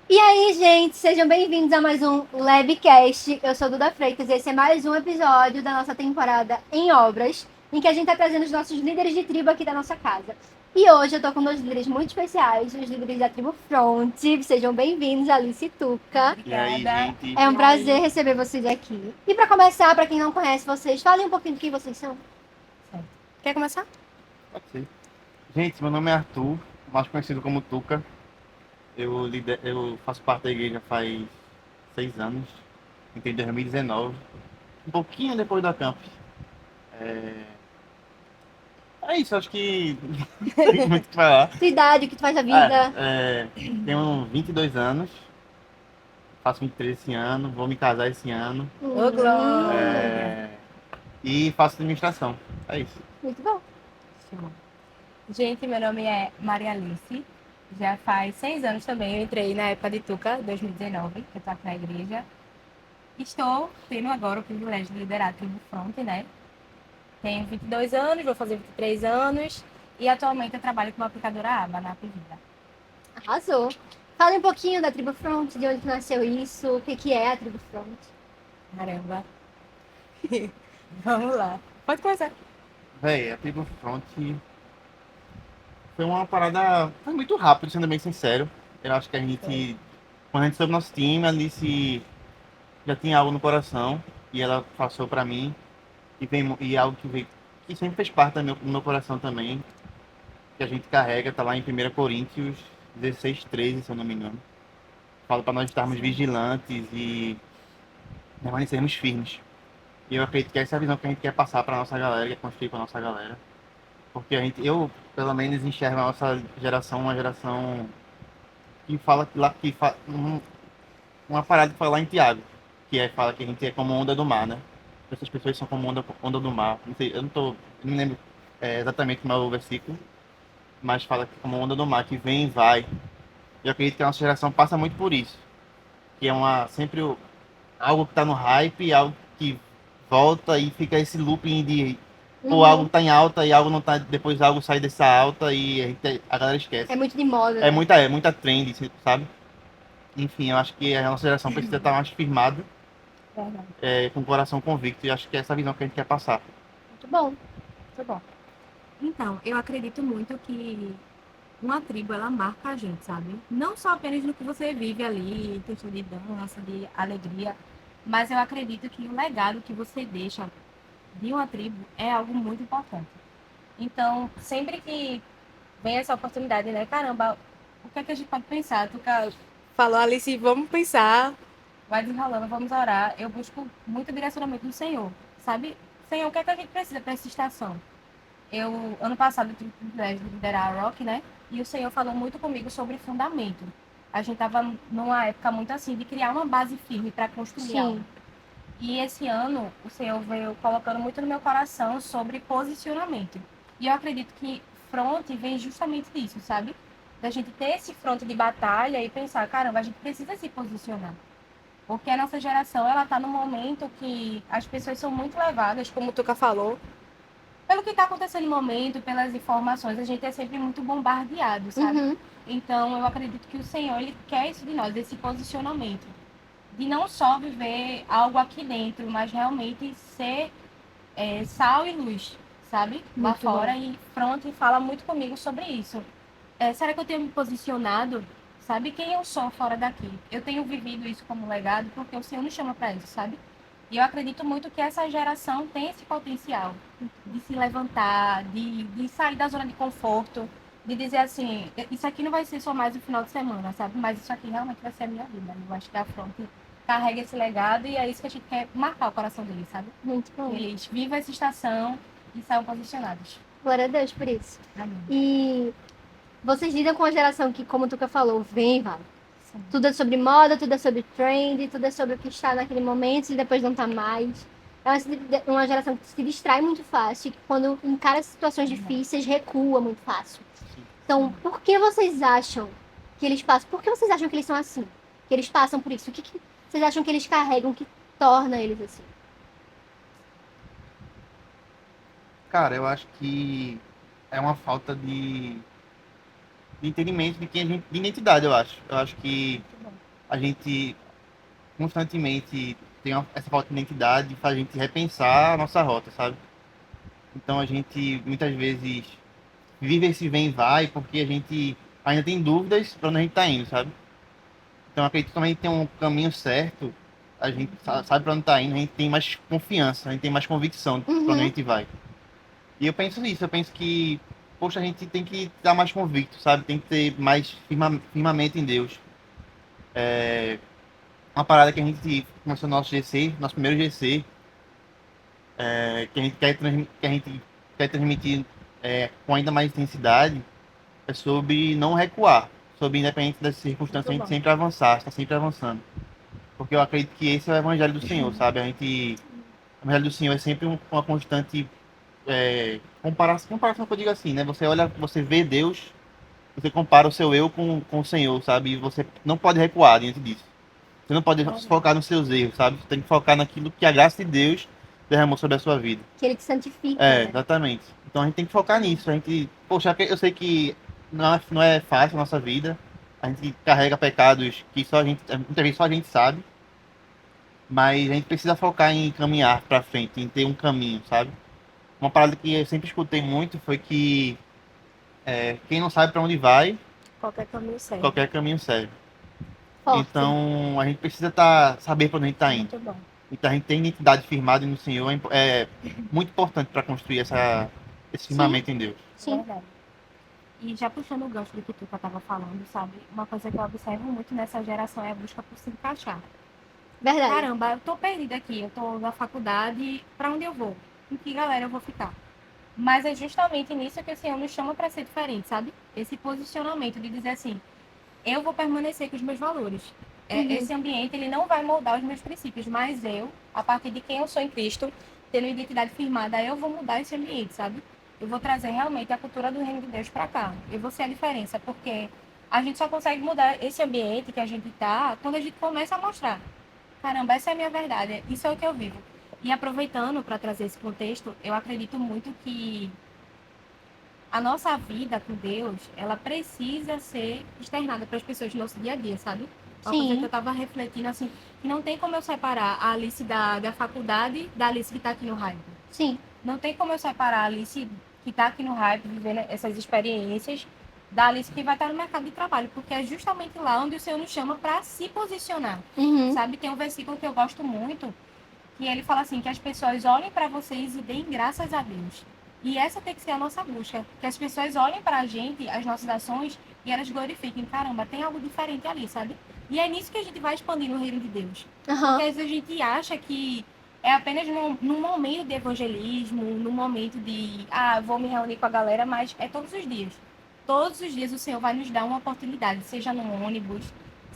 E aí, gente, sejam bem-vindos a mais um Labcast. Eu sou Duda Freitas e esse é mais um episódio da nossa temporada em obras, em que a gente está trazendo os nossos líderes de tribo aqui da nossa casa. E hoje eu tô com dois líderes muito especiais, os líderes da tribo Front. Sejam bem-vindos, Alice e Tuca. E aí, Obrigada. gente? É um prazer receber vocês aqui. E para começar, para quem não conhece vocês, falem um pouquinho do que vocês são. Certo. Quer começar? Pode ser. Gente, meu nome é Arthur, mais conhecido como Tuca. Eu faço parte da igreja faz 6 anos, entrei em 2019, um pouquinho depois da Camp. É, é isso, acho que não tem muito o que falar. Sua idade, o que tu faz da vida? Tenho 22 anos, faço 23 esse ano, vou me casar esse ano Ô, Glória! é, e faço administração. É isso. Muito bom. Show. Gente, meu nome é Maria Alice. Já faz 6 anos também. Eu entrei na época de Tuca, 2019, que eu tô aqui na igreja. Estou tendo agora o privilégio de liderar a Tribo Front, né? Tenho 22 anos, vou fazer 23 anos. E atualmente eu trabalho com uma aplicadora aba na Apivida. Arrasou. Fala um pouquinho da Tribo Front, de onde nasceu isso, o que é a Tribo Front. Caramba! Vamos lá. Pode começar. Véi, a Tribo Front foi uma parada. Foi muito rápido, sendo bem sincero. Eu acho que quando a gente soube nosso time, a Alice já tinha algo no coração e ela passou pra mim. E algo que veio, que sempre fez parte do meu coração também, que a gente carrega, tá lá em 1 Coríntios 16:13, se eu não me engano. Fala pra nós estarmos vigilantes e permanecermos firmes. E eu acredito que essa é a visão que a gente quer passar pra nossa galera, quer construir pra nossa galera. Porque eu, pelo menos, enxergo a nossa geração uma geração que fala uma parada que fala lá em Tiago, fala que a gente é como onda do mar, né? Essas pessoas são como onda do mar. Não sei, eu não me lembro exatamente como é o versículo, mas fala que é como onda do mar, que vem e vai. Eu acredito que a nossa geração passa muito por isso, que é algo que tá no hype, algo que volta e fica esse looping de ou algo tá em alta e algo não tá, depois algo sai dessa alta e a galera esquece. É muito de moda, É né? muita trend, sabe? Enfim, eu acho que a nossa geração precisa estar mais firmada, Verdade. com o coração convicto, e acho que é essa visão que a gente quer passar. Muito bom. Muito bom. Então, eu acredito muito que uma tribo, ela marca a gente, sabe? Não só apenas no que você vive ali, em questão de dança, de alegria, mas eu acredito que o legado que você deixa de uma tribo é algo muito importante. Então, sempre que vem essa oportunidade, né? Caramba, o que é que a gente pode pensar? Tu falou, Alice, vamos pensar, vai desenrolando, vamos orar. Eu busco muito direcionamento do Senhor, sabe? Senhor, o que é que a gente precisa para essa estação? Ano passado, eu tive o privilégio de liderar a Rock, né? E o Senhor falou muito comigo sobre fundamento. A gente estava numa época muito assim, de criar uma base firme para construir algo. Sim. E esse ano, o Senhor veio colocando muito no meu coração sobre posicionamento. E eu acredito que front vem justamente disso, sabe? Da gente ter esse front de batalha e pensar, caramba, a gente precisa se posicionar. Porque a nossa geração, ela tá num momento que as pessoas são muito levadas, como o Tuca falou, pelo que está acontecendo no momento, pelas informações, a gente é sempre muito bombardeado, sabe? Uhum. Então, eu acredito que o Senhor, ele quer isso de nós, esse posicionamento. De não só viver algo aqui dentro, mas realmente ser sal e luz, sabe? Lá Muito fora. bom. E Fronte fala muito comigo sobre isso. Será que eu tenho me posicionado? Sabe quem eu sou fora daqui? Eu tenho vivido isso como legado porque o Senhor nos chama para isso, sabe? E eu acredito muito que essa geração tem esse potencial de se levantar, de sair da zona de conforto, de dizer assim, isso aqui não vai ser só mais um final de semana, sabe? Mas isso aqui realmente vai ser a minha vida. Eu acho que a Fronte carrega esse legado e é isso que a gente quer marcar o coração deles, sabe? Muito bom. Eles vivem essa estação e saiam posicionados. Glória a Deus por isso. Amém. E vocês lidam com uma geração que, como o Tuca falou, vem e vai. Sim. Tudo é sobre moda, tudo é sobre trend, tudo é sobre o que está naquele momento e depois não está mais. É uma geração que se distrai muito fácil e que quando encara situações difíceis recua muito fácil. Então, por que vocês acham que eles passam? Por que vocês acham que eles são assim? Que eles passam por isso? O que vocês acham que eles carregam que torna eles assim? Cara, eu acho que é uma falta de entendimento de quem de identidade, eu acho. Eu acho que Muito bom. a gente constantemente tem essa falta de identidade, faz a gente repensar a nossa rota, sabe? Então a gente muitas vezes vive esse vem e vai porque a gente ainda tem dúvidas para onde a gente está indo, sabe? Então eu acredito que quando a gente tem um caminho certo, a gente sabe para onde está indo, a gente tem mais confiança, a gente tem mais convicção para onde a Uhum. gente vai. E eu penso nisso, eu penso que, poxa, a gente tem que estar mais convicto, sabe? Tem que ter mais firmamento em Deus. Uma parada que a gente começou no nosso GC, nosso primeiro GC, que a gente quer transmitir com ainda mais intensidade, é sobre não recuar, sobre independente das circunstâncias, a Muito gente bom. sempre avançar, está sempre avançando. Porque eu acredito que esse é o evangelho do Senhor, sabe? O evangelho do Senhor é sempre uma constante comparação que eu digo assim, né? Você olha, você vê Deus, você compara o seu eu com o Senhor, sabe? E você não pode recuar diante disso. Você não pode se focar nos seus erros, sabe? Você tem que focar naquilo que a graça de Deus derramou sobre a sua vida. Que ele te santifica, né? Exatamente. Então a gente tem que focar nisso. A gente, poxa, eu sei que não é fácil a nossa vida. A gente carrega pecados que só a gente, muitas vezes só a gente sabe. Mas a gente precisa focar em caminhar pra frente, em ter um caminho, sabe? Uma parada que eu sempre escutei muito foi que quem não sabe pra onde vai, Qualquer caminho serve. qualquer caminho serve. Forte. Então a gente precisa saber pra onde a gente tá indo. Muito bom. Então a gente tem identidade firmada no Senhor, é muito importante para construir esse firmamento em Deus. Sim. Verdade. E já puxando o gancho do que tu estava falando, sabe? Uma coisa que eu observo muito nessa geração é a busca por se encaixar. Verdade. Caramba, eu tô perdida aqui, eu tô na faculdade, pra onde eu vou? Em que galera eu vou ficar? Mas é justamente nisso que o Senhor nos chama pra ser diferente, sabe? Esse posicionamento de dizer assim, eu vou permanecer com os meus valores. Uhum. Esse ambiente, ele não vai moldar os meus princípios, mas eu, a partir de quem eu sou em Cristo, tendo identidade firmada, eu vou mudar esse ambiente, sabe? Eu vou trazer realmente a cultura do reino de Deus pra cá. Eu vou ser a diferença, porque a gente só consegue mudar esse ambiente que a gente tá quando a gente começa a mostrar. Caramba, essa é a minha verdade, isso é o que eu vivo. E aproveitando para trazer esse contexto, eu acredito muito que a nossa vida com Deus, ela precisa ser externada para as pessoas do nosso dia a dia, sabe? Uma coisa Sim. que eu tava refletindo assim, que não tem como eu separar a Alice da faculdade da Alice que tá aqui no hype. Sim. Não tem como eu separar a Alice que tá aqui no hype, vivendo essas experiências, da Alice que vai estar no mercado de trabalho, porque é justamente lá onde o Senhor nos chama para se posicionar. Uhum. Sabe, tem um versículo que eu gosto muito, que ele fala assim, que as pessoas olhem para vocês e deem graças a Deus. E essa tem que ser a nossa busca, que as pessoas olhem para a gente, as nossas ações, e elas glorifiquem, caramba, tem algo diferente ali, sabe? E é nisso que a gente vai expandir o reino de Deus. Aham. Porque às vezes a gente acha que é apenas num momento de evangelismo, num momento de, vou me reunir com a galera, mas é todos os dias. Todos os dias o Senhor vai nos dar uma oportunidade, seja no ônibus,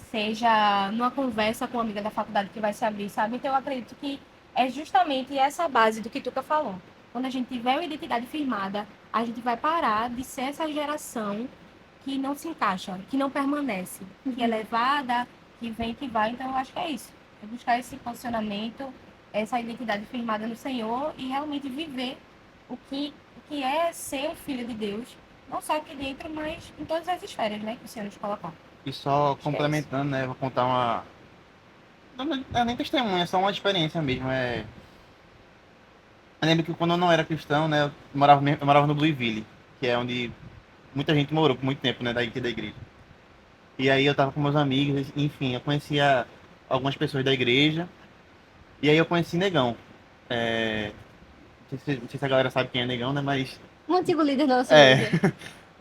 seja numa conversa com uma amiga da faculdade que vai se abrir, sabe? Então eu acredito que é justamente essa base do que Tuca falou. Quando a gente tiver uma identidade firmada, a gente vai parar de ser essa geração que não se encaixa, que não permanece, que é levada, que vem, que vai. Então eu acho que é isso. É buscar esse posicionamento, essa identidade firmada no Senhor e realmente viver o que é ser um filho de Deus, não só aqui dentro, mas em todas as esferas, né, que o Senhor nos colocou. E só que é complementando, né? Vou contar uma. Não é nem testemunha, é só uma experiência mesmo. Eu lembro que quando eu não era cristão, né? Eu morava no Blueville, que é onde muita gente morou por muito tempo, né? Da igreja. E aí eu tava com meus amigos, enfim, eu conhecia algumas pessoas da igreja. E aí eu conheci Negão. Não sei se a galera sabe quem é Negão, né? Mas. Um antigo líder da nossa É. igreja.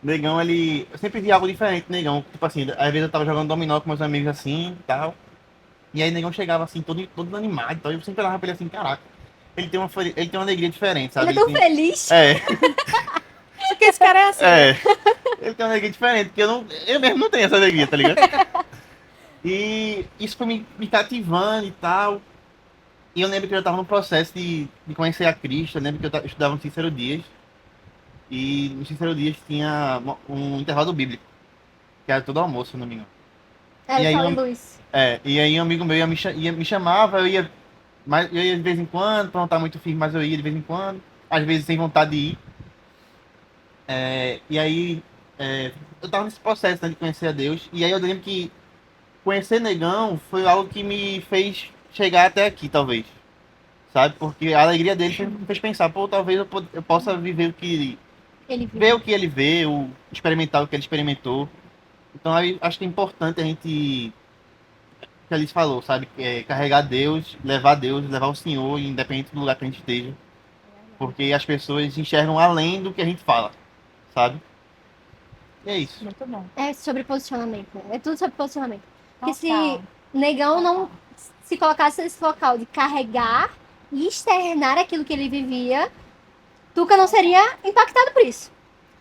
Negão, ele. Eu sempre vi algo diferente, Negão. Tipo assim, às vezes eu tava jogando dominó com meus amigos assim e tal. E aí Negão chegava assim, todo animado e tal. Eu sempre olhava pra ele assim, caraca. Ele tem uma alegria diferente, sabe? Ele é tão tem- feliz. É, Porque esse cara é assim. ele tem uma alegria diferente, porque eu mesmo não tenho essa alegria, tá ligado? E isso foi me cativando e tal. E eu lembro que eu tava no processo de conhecer a Cristo. Eu lembro que eu estudava no Cícero Dias. E no Cícero Dias tinha um intervalo bíblico, que era todo almoço, se eu não me engano. É, E aí, Sal e Luz. E aí um amigo meu me chamava, eu ia de vez em quando, pra não estar muito firme, mas eu ia de vez em quando, às vezes sem vontade de ir. E aí eu tava nesse processo, né, de conhecer a Deus, e aí eu lembro que conhecer Negão foi algo que me fez chegar até aqui, talvez. Sabe? Porque a alegria dele me fez pensar, pô, talvez eu possa viver o que. Ele viu. Ver o que ele vê, experimentar o que ele experimentou. Então aí, acho que é importante a gente, o que a Alice falou, sabe? Carregar Deus, levar o Senhor, independente do lugar que a gente esteja. Porque as pessoas enxergam além do que a gente fala, sabe? E é isso. Muito bom. É sobre posicionamento, né? É tudo sobre posicionamento. Porque se Total. Negão não se colocasse nesse local de carregar e externar aquilo que ele vivia, Tuca não seria impactado por isso.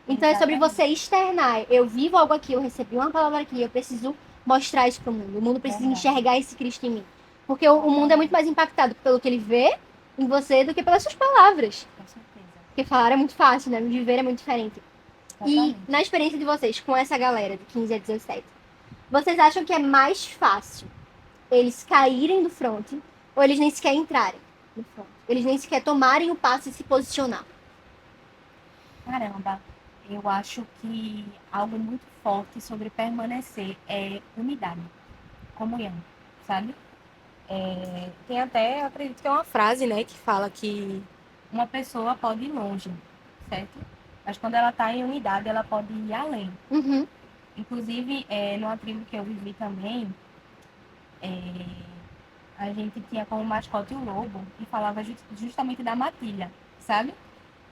Então é sobre você externar. Eu vivo algo aqui, eu recebi uma palavra aqui, eu preciso mostrar isso pro mundo. O mundo precisa enxergar esse Cristo em mim. Porque o mundo é muito mais impactado pelo que ele vê em você do que pelas suas palavras. Com certeza. Porque falar é muito fácil, né? Viver é muito diferente. E Totalmente. na experiência de vocês com essa galera de 15 a 17, vocês acham que é mais fácil eles caírem do front ou eles nem sequer entrarem no front? Eles nem sequer tomarem o passo e se posicionar? Caramba, eu acho que algo muito forte sobre permanecer é unidade, comunhão, sabe? Tem até, eu acredito que é uma frase, né, que fala que uma pessoa pode ir longe, certo? Mas quando ela está em unidade, ela pode ir além. Uhum. Inclusive, numa tribo que eu vivi também, a gente tinha como mascote o lobo e falava justamente da matilha, sabe?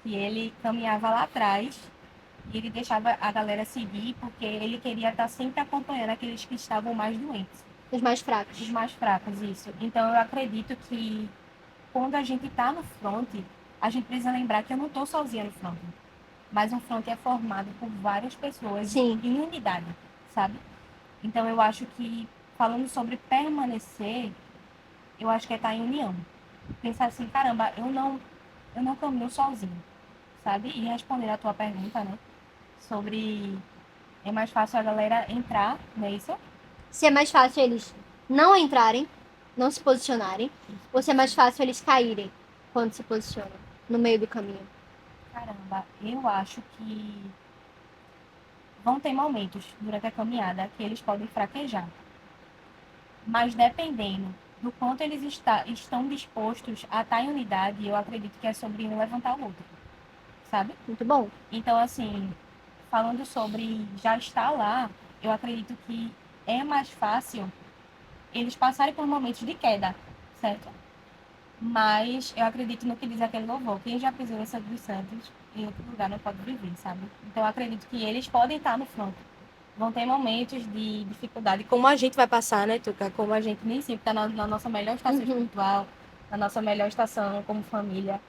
Que ele caminhava lá atrás e ele deixava a galera seguir porque ele queria estar sempre acompanhando aqueles que estavam mais doentes, Os mais fracos. os mais fracos, isso. Então eu acredito que quando a gente está no front, a gente precisa lembrar que eu não estou sozinha no front, mas um front é formado por várias pessoas Sim. em unidade, sabe? Então eu acho que, falando sobre permanecer, eu acho que é estar em união. Pensar assim, caramba, eu não caminho sozinho, sabe? E responder a tua pergunta, né? Sobre é mais fácil a galera entrar, não é isso? Se é mais fácil eles não entrarem, não se posicionarem, ou se é mais fácil eles caírem quando se posicionam no meio do caminho. Caramba, eu acho que vão ter momentos durante a caminhada que eles podem fraquejar. Mas dependendo do quanto eles estão dispostos a estar em unidade, eu acredito que é sobre um levantar o outro, sabe? Muito bom. Então, assim, falando sobre já estar lá, eu acredito que é mais fácil eles passarem por momentos de queda, certo? Mas eu acredito no que diz aquele louvor. Quem já pisou em Santo dos Santos, em outro lugar não pode viver, sabe? Então eu acredito que eles podem estar no front. Vão ter momentos de dificuldade, como a gente vai passar, né, Tuca? Como a gente nem sempre está na nossa melhor estação espiritual, na nossa melhor estação como família.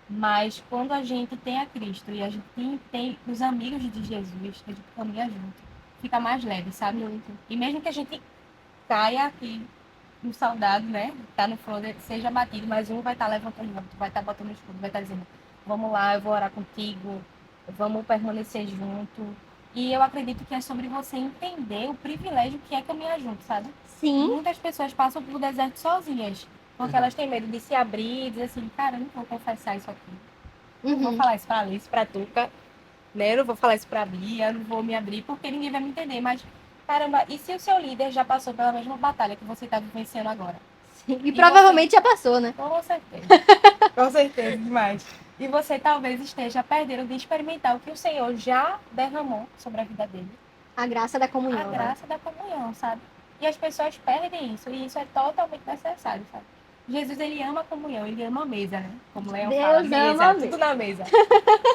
Mas quando a gente tem a Cristo e a gente tem os amigos de Jesus, que a gente caminha junto, fica mais leve, sabe? Muito. E mesmo que a gente caia aqui, um soldado, né? Tá no front, seja batido, mas um vai estar levantando o outro, vai estar botando o escudo, vai estar dizendo, vamos lá, eu vou orar contigo, vamos permanecer junto. E eu acredito que é sobre você entender o privilégio que é caminhar junto, sabe? Sim. Muitas pessoas passam pelo deserto sozinhas, porque elas têm medo de se abrir e dizer assim, cara, eu não vou confessar isso aqui. Não vou falar isso pra Alice, pra Tuca, né? Eu não vou falar isso pra Bia, eu não vou me abrir, porque ninguém vai me entender. Mas, caramba, e se o seu líder já passou pela mesma batalha que você tá vivenciando agora? Sim. E provavelmente já passou, né? Com certeza. Com certeza, demais. E você talvez esteja perdendo de experimentar o que o Senhor já derramou sobre a vida dele. A graça da comunhão. A graça da comunhão, sabe? E as pessoas perdem isso, e isso é totalmente necessário, sabe? Jesus, ele ama a comunhão, ele ama a mesa, né? Como Leão fala, Deus ama mesa, a tudo na mesa.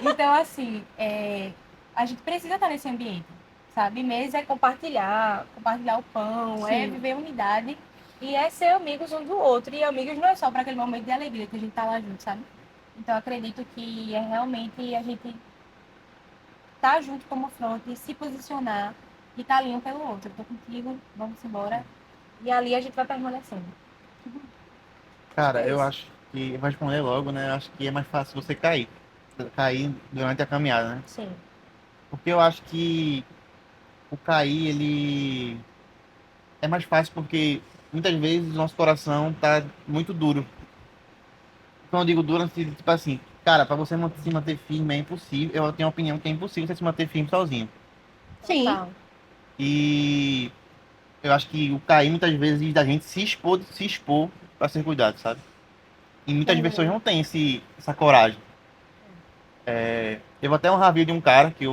Então, assim, a gente precisa estar nesse ambiente, sabe? Mesa é compartilhar o pão, é Sim. viver unidade e é ser amigos um do outro. E amigos não é só para aquele momento de alegria que a gente tá lá junto, sabe? Então, eu acredito que é realmente a gente tá junto como fronte, se posicionar e tá ali um pelo outro. Eu tô contigo, vamos embora. E ali a gente vai permanecendo. Cara, É eu isso. acho que, eu vou responder logo, né? Eu acho que é mais fácil você cair. Cair durante a caminhada, né? Sim. Porque eu acho que o cair, ele é mais fácil porque muitas vezes o nosso coração tá muito duro. Então eu digo duro, assim, tipo assim, cara, pra você se manter firme é impossível. Eu tenho a opinião que é impossível você se manter firme sozinho. Sim. Total. E eu acho que o cair muitas vezes da gente se expor para ser cuidado, sabe? E muitas Verdade. pessoas não têm essa coragem. Teve até um review de um cara que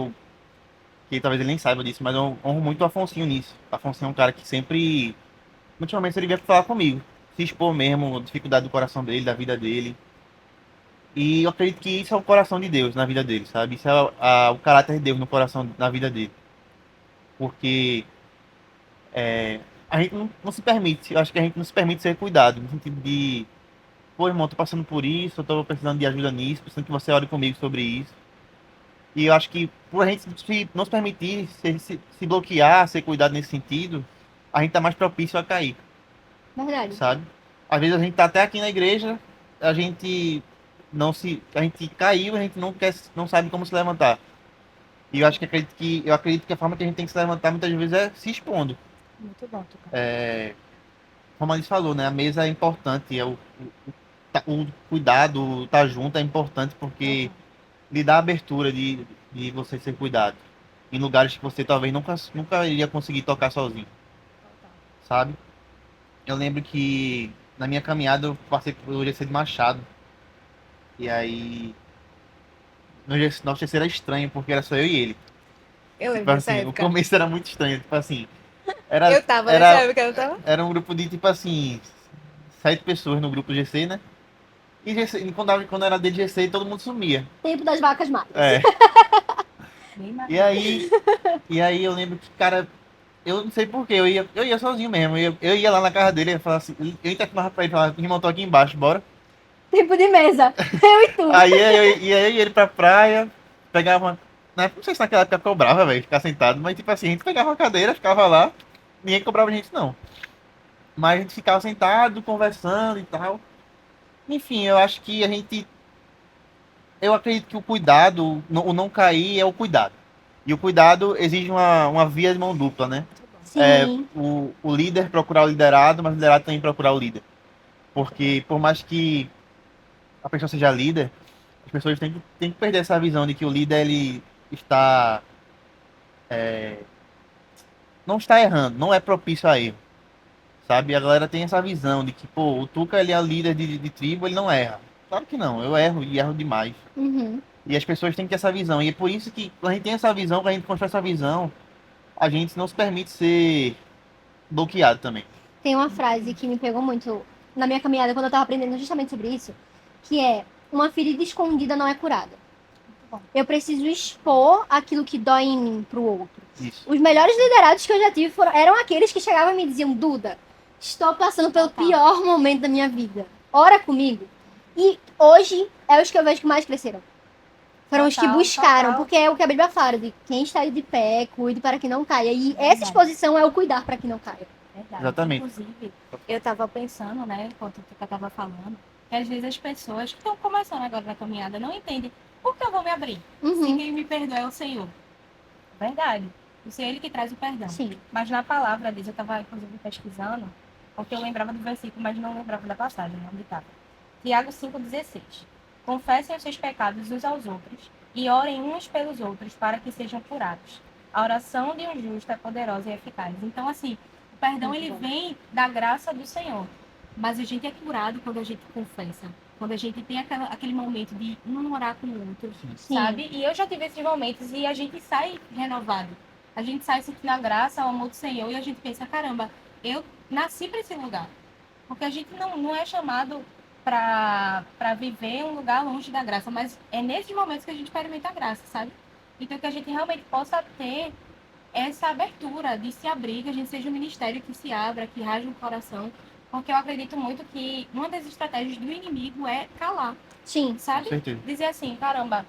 talvez ele nem saiba disso, mas eu honro muito o Afonsinho nisso. O Afonsinho é um cara que sempre, ultimamente ele veio falar comigo, se expor mesmo, a dificuldade do coração dele, da vida dele. E eu acredito que isso é o coração de Deus na vida dele, sabe? Isso é o caráter de Deus no coração, na vida dele. Porque a gente não se permite, eu acho que a gente não se permite ser cuidado, no sentido de, pô, irmão, tô passando por isso, eu tô precisando de ajuda nisso, precisando que você ore comigo sobre isso. E eu acho que por a gente não se permitir se bloquear, ser cuidado nesse sentido, a gente tá mais propício a cair, Verdade. sabe? Às vezes a gente tá até aqui na igreja, a gente caiu, a gente não sabe como se levantar. E eu acredito que a forma que a gente tem que se levantar muitas vezes é se expondo. Muito bom, Tuca. Como a Alice falou, né? A mesa é importante, o cuidado, estar junto é importante porque lhe dá a abertura de você ser cuidado em lugares que você talvez nunca iria conseguir tocar sozinho, sabe? Eu lembro que na minha caminhada eu passei por GC de Machado e aí nosso GC era estranho porque era só eu e ele. Eu Tipo lembro dessa assim, o época. começo era muito estranho, tipo assim, era Eu tava nessa era época, eu tava. era um grupo de tipo assim, 7 pessoas no grupo GC, né? E GC, quando era de GC, todo mundo sumia. Tempo das vacas magras. É. Bem mais. E aí, eu lembro que, cara, eu não sei porquê, eu ia sozinho mesmo. Eu ia lá na casa dele e falava assim, eu interfilava pra ele, falava, irmão, tô aqui embaixo, bora. Tempo de mesa. Eu e tu. Aí ia eu e ele pra praia, pegava uma. Não sei se naquela época cobrava, velho, ficar sentado, mas tipo assim, a gente pegava uma cadeira, ficava lá, ninguém cobrava a gente não. Mas a gente ficava sentado, conversando e tal. Enfim, eu acho que a gente. Eu acredito que o cuidado, o não cair é o cuidado. E o cuidado exige uma via de mão dupla, né? Sim. O líder procurar o liderado, mas o liderado também procurar o líder. Porque por mais que a pessoa seja líder, as pessoas têm que perder essa visão de que o líder ele está não está errando, não é propício a erro, sabe? A galera tem essa visão de que, pô, o Tuca ele é líder de tribo, ele não erra. Claro que não, eu erro e erro demais. Uhum. E as pessoas têm que ter essa visão. E é por isso que quando a gente tem essa visão, quando a gente constrói essa visão, a gente não se permite ser bloqueado também. Tem uma frase que me pegou muito na minha caminhada quando eu tava aprendendo justamente sobre isso, que é: uma ferida escondida não é curada. Eu preciso expor aquilo que dói em mim pro outro. Isso. Os melhores liderados que eu já tive eram aqueles que chegavam e me diziam: Duda, estou passando pelo pior momento da minha vida. Ora comigo. E hoje é os que eu vejo que mais cresceram. Foram os que Total, buscaram, total. porque é o que a Bíblia fala, de quem está de pé, cuide para que não caia. E essa Verdade. exposição é o cuidar para que não caia. Verdade. Exatamente. Inclusive, eu tava pensando, né, enquanto o Tuca tava falando, que às vezes as pessoas que estão começando agora na caminhada não entendem por que eu vou me abrir. Se Uhum. quem me perdoa é o Senhor. Verdade. O Senhor é ele que traz o perdão. Sim. Mas na palavra deles, eu estava inclusive pesquisando, porque eu lembrava do versículo, mas não lembrava da passagem, onde estava. Tiago 5,16. Confessem os seus pecados uns aos outros e orem uns pelos outros para que sejam curados. A oração de um justo é poderosa e eficaz. Então, assim, o perdão Muito ele bom. vem da graça do Senhor. Mas a gente é curado quando a gente confessa. Quando a gente tem aquele momento de um orar com o outro, Sim. sabe? E eu já tive esses momentos e a gente sai renovado. A gente sai sentindo a graça, o amor do Senhor e a gente pensa, caramba, eu nasci para esse lugar. Porque a gente não é chamado para viver em um lugar longe da graça, mas é nesses momentos que a gente experimenta a graça, sabe? Então que a gente realmente possa ter essa abertura de se abrir, que a gente seja um ministério que se abra, que rasgue o coração, porque eu acredito muito que uma das estratégias do inimigo é calar, Sim. sabe? Com certeza. Dizer assim, caramba,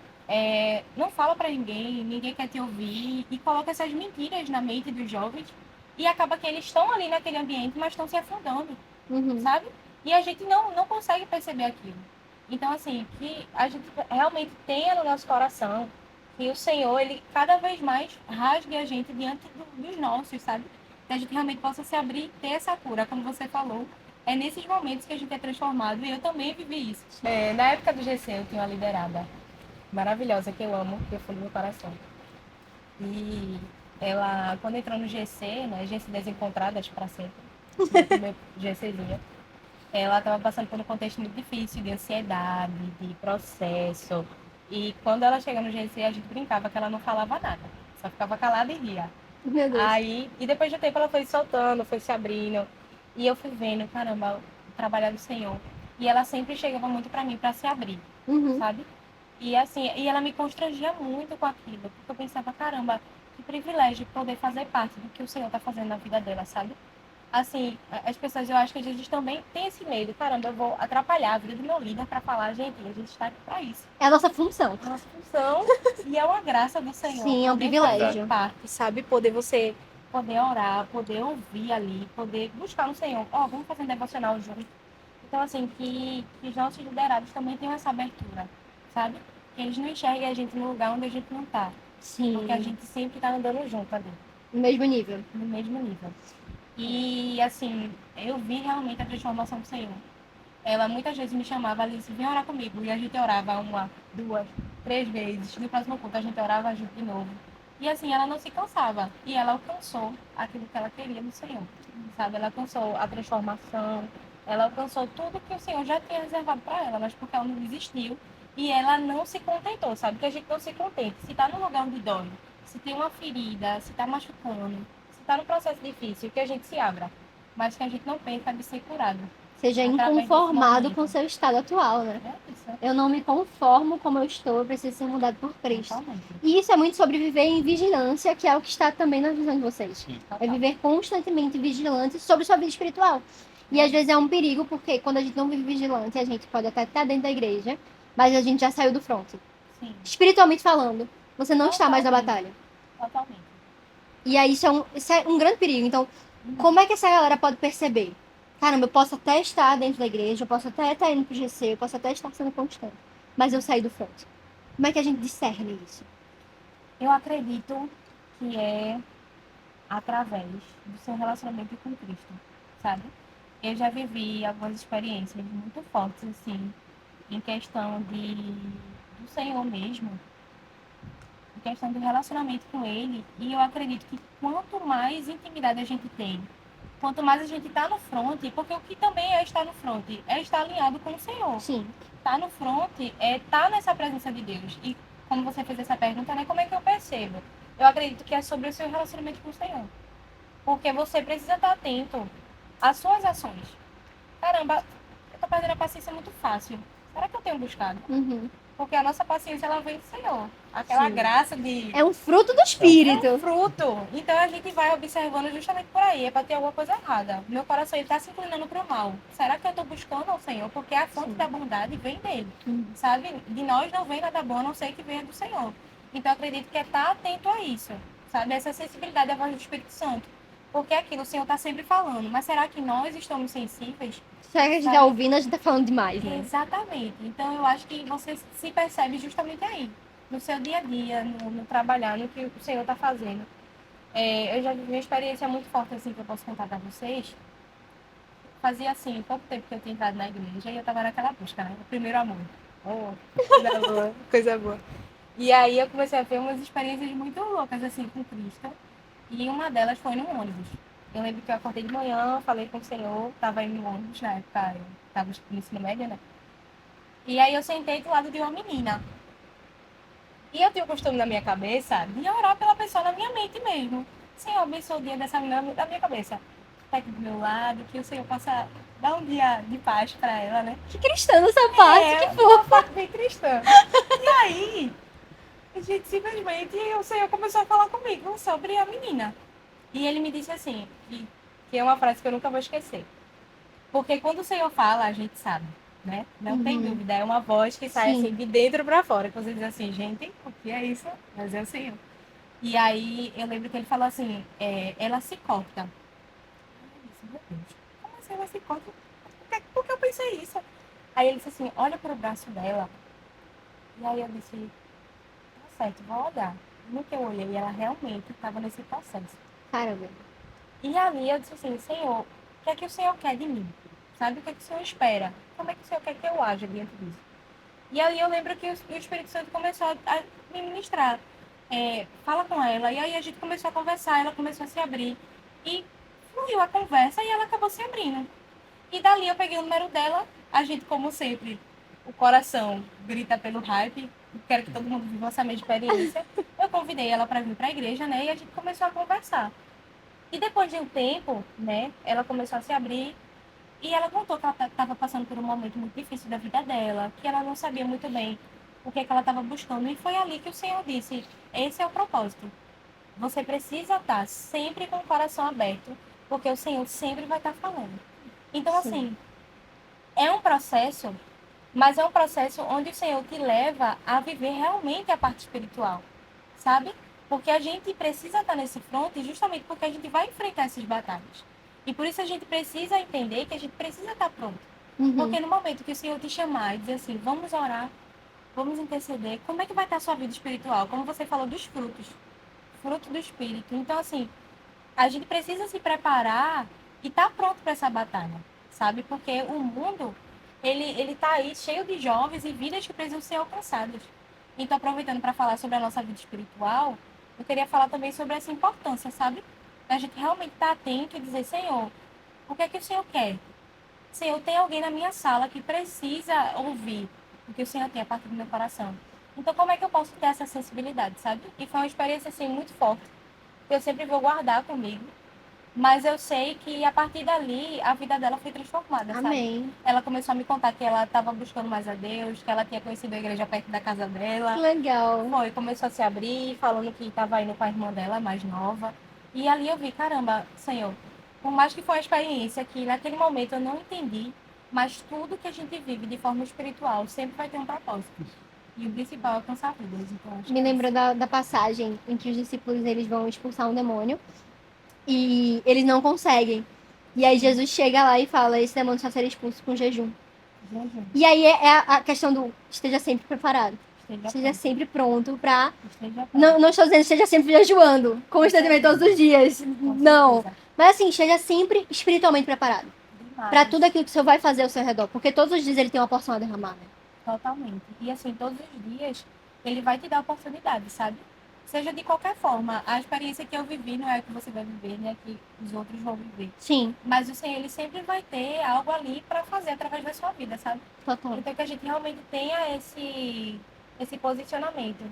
não fala pra ninguém, ninguém quer te ouvir, e coloca essas mentiras na mente dos jovens, e acaba que eles estão ali naquele ambiente, mas estão se afundando, Uhum. sabe? E a gente não consegue perceber aquilo. Então, assim, que a gente realmente tenha no nosso coração que o Senhor, ele cada vez mais rasgue a gente diante dos nossos, sabe? Que a gente realmente possa se abrir e ter essa cura, como você falou. É nesses momentos que a gente é transformado, e eu também vivi isso. Na época do GC, eu tinha uma liderada maravilhosa, que eu amo, que foi no meu coração. E ela, quando entrou no GC, né, GC Desencontradas para sempre, meu GCzinho, ela estava passando por um contexto muito difícil de ansiedade, de processo. E quando ela chega no GC, a gente brincava que ela não falava nada, só ficava calada e ria. Meu Deus. Aí, e depois de um tempo ela foi se soltando, foi se abrindo. E eu fui vendo, caramba, o trabalhar do Senhor. E ela sempre chegava muito para mim para se abrir, Uhum. sabe? E assim, e ela me constrangia muito com aquilo, porque eu pensava, caramba, que privilégio poder fazer parte do que o Senhor está fazendo na vida dela, sabe? Assim, as pessoas, eu acho que a gente também tem esse medo, caramba, eu vou atrapalhar a vida do meu líder para falar, gente, a gente está aqui para isso. É a nossa função. É a nossa função e é uma graça do Senhor. Sim, é um poder privilégio. fazer parte, sabe? Poder você poder orar, poder ouvir ali, poder buscar no Senhor. Ó, vamos fazer um devocional junto. Então, assim, que os nossos liderados também tenham essa abertura, sabe? Que eles não enxerguem a gente no lugar onde a gente não tá. Sim. Porque a gente sempre tá andando junto ali, No mesmo nível. no mesmo nível. E, assim, eu vi realmente a transformação do Senhor. Ela muitas vezes me chamava, Alice, vem orar comigo. E a gente orava 1, 2, 3 vezes. No próximo culto a gente orava junto de novo. E assim, ela não se cansava. E ela alcançou aquilo que ela queria no Senhor. Sabe? Ela alcançou a transformação. Ela alcançou tudo que o Senhor já tinha reservado para ela. Mas porque ela não desistiu. E ela não se contentou, sabe? Que a gente não se contente. Se tá num lugar onde dói, se tem uma ferida, se tá machucando, se tá num processo difícil, que a gente se abra. Mas que a gente não perca de ser curado. Seja Através desse inconformado movimento. com o seu estado atual, né? É isso. Eu não me conformo como eu estou, eu preciso ser mudado por Cristo. Totalmente. E isso é muito sobre viver em vigilância, que é o que está também na visão de vocês. Sim. É viver constantemente vigilante sobre sua vida espiritual. E às vezes é um perigo, porque quando a gente não vive vigilante, a gente pode até estar dentro da igreja, mas a gente já saiu do fronte. Sim, Espiritualmente falando, você não está mais na batalha. totalmente. E aí isso é um grande perigo. Então, como é que essa galera pode perceber? Caramba, eu posso até estar dentro da igreja, eu posso até estar indo pro GC, eu posso até estar sendo constante, mas eu saí do fronte. Como é que a gente discerne isso? Eu acredito que é através do seu relacionamento com Cristo, sabe? Eu já vivi algumas experiências muito fortes, assim, em questão do Senhor mesmo, em questão do relacionamento com Ele, e eu acredito que quanto mais intimidade a gente tem, quanto mais a gente está no fronte, porque o que também é estar no fronte, é estar alinhado com o Senhor. Sim, Estar no fronte é estar nessa presença de Deus. E como você fez essa pergunta, né, como é que eu percebo? Eu acredito que é sobre o seu relacionamento com o Senhor. Porque você precisa estar atento às suas ações. Caramba, eu tô perdendo a paciência muito fácil. Será que eu tenho buscado? uhum. Porque a nossa paciência, ela vem do Senhor. Aquela Sim. graça de... É um fruto do Espírito. É um fruto. Então a gente vai observando justamente por aí. É para ter alguma coisa errada. Meu coração está se inclinando para o mal. Será que eu estou buscando ao Senhor? Porque a fonte Sim. da bondade vem dele. Uhum. Sabe? De nós não vem nada bom, a não ser que venha do Senhor. Então eu acredito que é estar atento a isso. Sabe? Essa sensibilidade à voz do Espírito Santo. Porque aquilo o Senhor está sempre falando. Mas será que nós estamos sensíveis? Será que a gente Sabe? tá ouvindo, a gente tá falando demais, né? Exatamente. Então eu acho que você se percebe justamente aí. No seu dia a dia, no trabalhar, no que o Senhor está fazendo. Eu já vivi uma experiência muito forte, assim, que eu posso contar para vocês. Fazia, assim, pouco tempo que eu tinha entrado na igreja e eu estava naquela busca, né? O primeiro amor. Oh, coisa boa, coisa boa. E aí eu comecei a ter umas experiências muito loucas, assim, com Cristo. E uma delas foi no ônibus. Eu lembro que eu acordei de manhã, falei com o Senhor, estava indo no ônibus, na época eu estava no ensino médio, né? E aí eu sentei do lado de uma menina. E eu tinha o costume na minha cabeça de orar pela pessoa na minha mente mesmo. Senhor, abençoe o dia dessa menina da minha cabeça. Tá aqui do meu lado, que o Senhor possa dar um dia de paz para ela, né? Que cristã nessa parte, que uma fofa. parte bem cristã. E aí, a gente simplesmente, o Senhor começou a falar comigo sobre a menina. E ele me disse assim, que é uma frase que eu nunca vou esquecer. Porque quando o Senhor fala, a gente sabe, né? Não tem dúvida, é uma voz que sai Sim. assim de dentro para fora. Que você diz assim, gente, o que é isso? Mas é o Senhor. E aí eu lembro que ele falou assim, ela se corta. Eu disse, meu Deus, como assim ela se corta? Por que eu pensei isso? Aí ele disse assim, olha para o braço dela. E aí eu disse, tá certo, vou olhar. No que eu olhei, ela realmente estava nesse processo. Caramba. E ali eu disse assim, Senhor, o que é que o Senhor quer de mim? Sabe o que é que o Senhor espera? Como é que o Senhor quer que eu haja diante disso? E aí eu lembro que o Espírito Santo começou a me ministrar. fala com ela. E aí a gente começou a conversar, ela começou a se abrir. E fluiu a conversa e ela acabou se abrindo. E dali eu peguei o número dela, a gente, como sempre, o coração grita pelo hype, quero que todo mundo viva essa mesma experiência. Eu convidei ela para vir para a igreja, né? E a gente começou a conversar. E depois de um tempo, né, ela começou a se abrir e ela contou que ela estava passando por um momento muito difícil da vida dela, que ela não sabia muito bem o que, é que ela estava buscando. E foi ali que o Senhor disse: esse é o propósito. Você precisa estar sempre com o coração aberto, porque o Senhor sempre vai estar falando. Então, Sim. assim, é um processo, mas é um processo onde o Senhor te leva a viver realmente a parte espiritual, sabe? Porque a gente precisa estar nesse fronte justamente porque a gente vai enfrentar essas batalhas. E por isso a gente precisa entender que a gente precisa estar pronto. Uhum. Porque no momento que o Senhor te chamar e dizer assim, vamos orar, vamos interceder, como é que vai estar a sua vida espiritual? Como você falou dos frutos, fruto do Espírito. Então, assim, a gente precisa se preparar e estar pronto para essa batalha, sabe? Porque o mundo, ele tá aí cheio de jovens e vidas que precisam ser alcançadas. Então, aproveitando para falar sobre a nossa vida espiritual, eu queria falar também sobre essa importância, sabe? Da gente realmente estar atento e dizer, Senhor, o que é que o Senhor quer? Senhor, tem alguém na minha sala que precisa ouvir o que o Senhor tem a partir do meu coração. Então, como é que eu posso ter essa sensibilidade, sabe? E foi uma experiência, assim, muito forte, que eu sempre vou guardar comigo. Mas eu sei que a partir dali a vida dela foi transformada, sabe? Amém. Ela começou a me contar que ela estava buscando mais a Deus, que ela tinha conhecido a igreja perto da casa Que dela. legal. Foi, começou a se abrir, falando que estava indo com a irmã dela, mais nova. E ali eu vi, caramba, Senhor, por mais que foi uma experiência que naquele momento eu não entendi, mas tudo que a gente vive de forma espiritual sempre vai ter um propósito. E o principal é alcançar vidas. Então, acho Me que é lembrou da passagem em que os discípulos eles vão expulsar um demônio e eles não conseguem. E aí Jesus chega lá e fala: esse demônio só será expulso com jejum. isso. E aí é a questão do esteja sempre preparado. Esteja Esteja pronto, sempre pronto pra. esteja pronto. Não estou dizendo esteja sempre jejuando, constantemente todos os dias. Com Não. certeza. Mas assim, esteja sempre espiritualmente preparado. Demais. Pra tudo aquilo que o Senhor vai fazer ao seu redor. Porque todos os dias ele tem uma porção a derramar, né? Totalmente. E assim, todos os dias ele vai te dar oportunidade, sabe? Seja de qualquer forma. A experiência que eu vivi não é a que você vai viver, nem a que os outros vão viver. Sim, Mas o Senhor, ele sempre vai ter algo ali para fazer através da sua vida, sabe? total. Então que a gente realmente tenha esse posicionamento.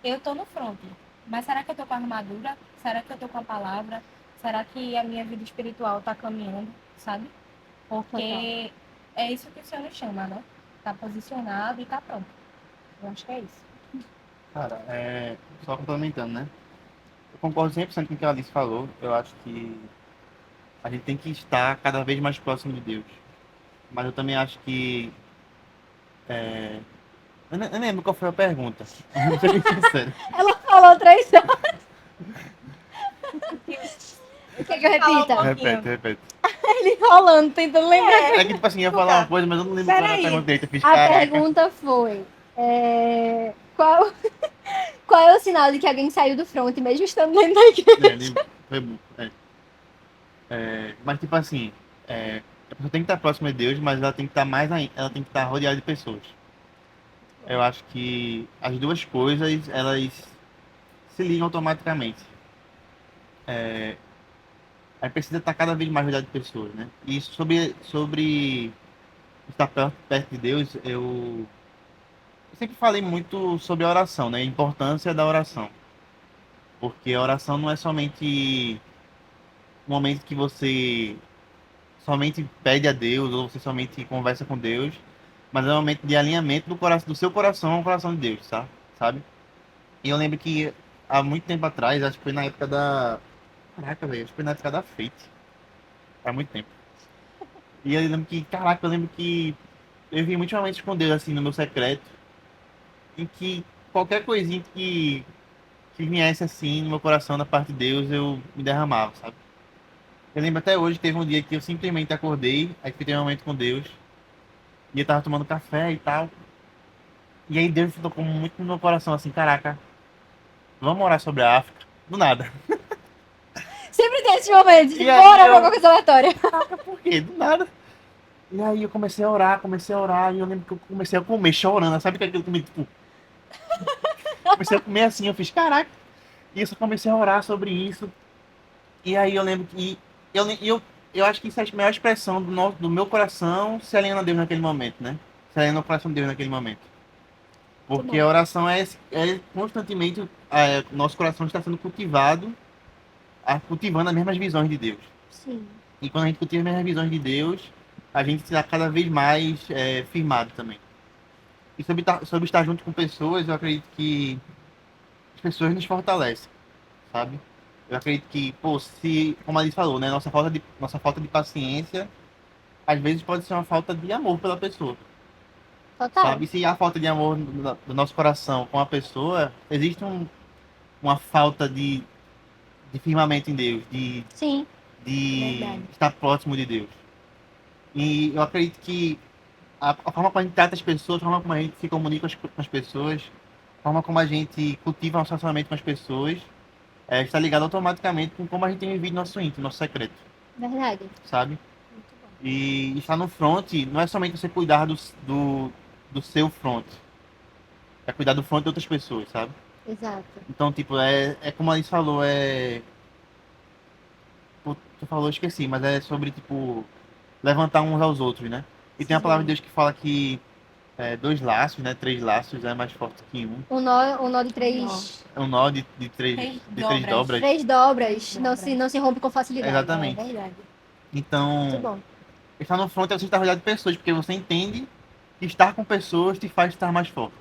Eu tô no front, mas será que eu tô com a armadura? Será que eu tô com a palavra? Será que a minha vida espiritual tá caminhando, sabe? Porque é isso que o Senhor nos chama, né? Tá posicionado e tá pronto. Eu acho que é isso. Cara, só complementando, né? Eu concordo 100% com o que a Alice falou. Eu acho que a gente tem que estar cada vez mais próximo de Deus. Mas eu também acho que. Eu nem lembro qual foi a pergunta. Vou ser bem sincero. Ela falou 3 horas. Quer que eu Fala um repita? pouquinho. Repete. Ele enrolando, tentando lembrar. É que, tipo assim, ia falar uma coisa, mas eu não lembro qual era a Peraí. pergunta direita. Eu fiz, A caraca. pergunta foi: qual, qual é o sinal de que alguém saiu do front, mesmo estando dentro da igreja? Foi bom. Mas, tipo assim, a pessoa tem que estar próxima de Deus, mas ela tem que estar mais ainda, ela tem que estar rodeada de pessoas. Eu acho que as duas coisas, elas se ligam automaticamente. Aí precisa estar cada vez mais rodeado de pessoas, né? E sobre estar perto de Deus, eu sempre falei muito sobre a oração, né? A importância da oração. Porque a oração não é somente um momento que você somente pede a Deus ou você somente conversa com Deus, mas é um momento de alinhamento do seu coração ao coração de Deus, tá? Sabe? E eu lembro que há muito tempo atrás, acho que foi na época da. Caraca, velho, acho que foi na época da Fate. Faz muito tempo. E eu lembro que, caraca, eu lembro que eu vi muitos momentos com Deus, assim, no meu secreto, em que qualquer coisinha que viesse assim no meu coração da parte de Deus, eu me derramava, sabe? Eu lembro até hoje, teve um dia que eu simplesmente acordei, aí fui ter um momento com Deus, e eu tava tomando café e tal. E aí Deus tocou muito no meu coração, assim, caraca, vamos orar sobre a África? Do nada. Sempre tem esses momentos. E aí Bora eu- pra qualquer coisa aleatória. Caraca, por quê? Do nada. E aí eu comecei a orar, e eu lembro que eu comecei a comer chorando, sabe que aquilo comigo, tipo... Comecei a comer assim, eu fiz, caraca, E eu só comecei a orar sobre isso. E aí eu lembro que. Eu acho que isso é a maior expressão do meu coração se alinhando a Deus naquele momento, né? Se alinhando ao coração de Deus naquele momento. Muito Porque bom. a oração é constantemente. Nosso coração está sendo cultivado, cultivando as mesmas visões de Deus. Sim. E quando a gente cultiva as mesmas visões de Deus, a gente está cada vez mais firmado também. E sobre estar junto com pessoas, eu acredito que as pessoas nos fortalecem, sabe? Eu acredito que, pô, como a Alice falou, né? Nossa falta de paciência, às vezes pode ser uma falta de amor pela pessoa, Total. sabe? Se há falta de amor do nosso coração com a pessoa, existe uma falta de firmamento em Deus, Sim. de Verdade. estar próximo de Deus. E eu acredito que a forma como a gente trata as pessoas, a forma como a gente se comunica com as pessoas, a forma como a gente cultiva nosso relacionamento com as pessoas, está ligado automaticamente com como a gente tem vivido nosso íntimo, nosso secreto, Verdade. sabe? Muito bom. E estar no front não é somente você cuidar do seu front, é cuidar do front de outras pessoas, sabe? Exato. Então, tipo, é como a Alice falou, Pô, tu falou, eu esqueci, mas é sobre, tipo, levantar uns aos outros, né? E tem a palavra de Sim. Deus que fala que dois laços, né? Três laços é mais forte que um. O nó de três. É um nó de três dobras. Três dobras. Não se rompe com facilidade. Exatamente. É verdade. Muito Então, bom. estar no front é você estar rodeado de pessoas, porque você entende que estar com pessoas te faz estar mais forte.